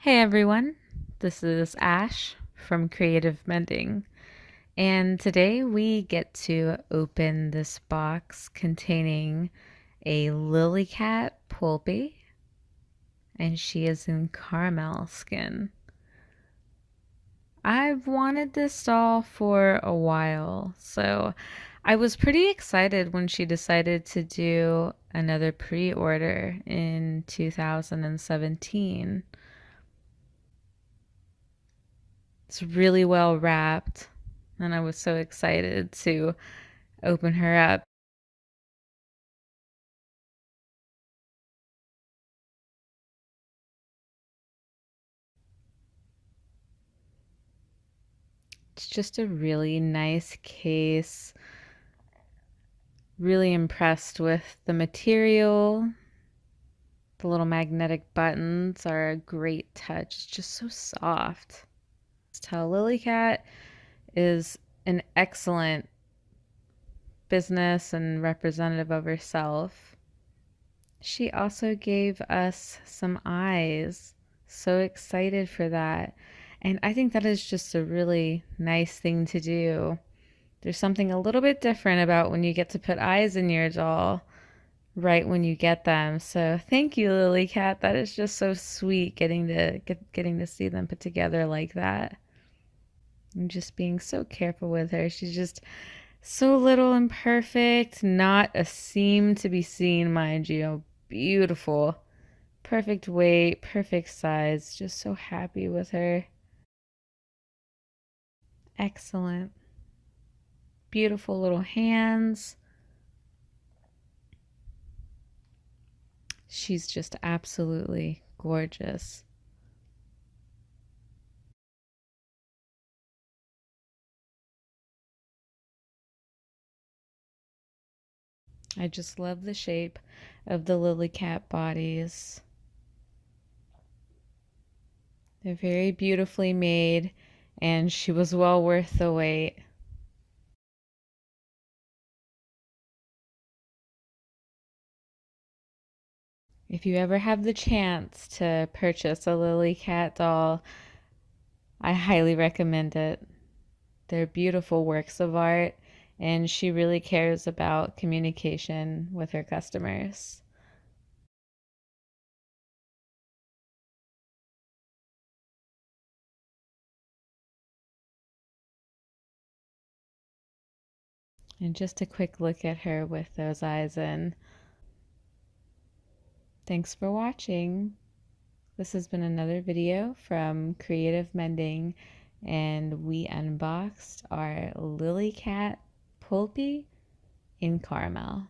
Hey everyone, this is Ash from Creative Mending, and today we get to open this box containing a Lillycat Poulpy, and she is in caramel skin. I've wanted this doll for a while, so I was pretty excited when she decided to do another pre-order in 2017. It's really well wrapped, and I was so excited to open her up. It's just a really nice case. Really impressed with the material. The little magnetic buttons are a great touch. It's just so soft. Tell Lillycat is an excellent business and representative of herself. She also gave us some eyes. So excited for that. And I think that is just a really nice thing to do. There's something a little bit different about when you get to put eyes in your doll right when you get them. So thank you, Lillycat. That is just so sweet getting to see them put together like that. And just being so careful with her. She's just so little and perfect, not a seam to be seen, mind you. Beautiful. Perfect weight, perfect size. Just so happy with her. Excellent. Beautiful little hands. She's just absolutely gorgeous. I just love the shape of the Lillycat bodies. They're very beautifully made, and she was well worth the wait. If you ever have the chance to purchase a Lillycat doll, I highly recommend it. They're beautiful works of art, and she really cares about communication with her customers. And just a quick look at her with those eyes in. Thanks for watching. This has been another video from Creative Mending, and we unboxed our Lillycat Poulpy in caramel.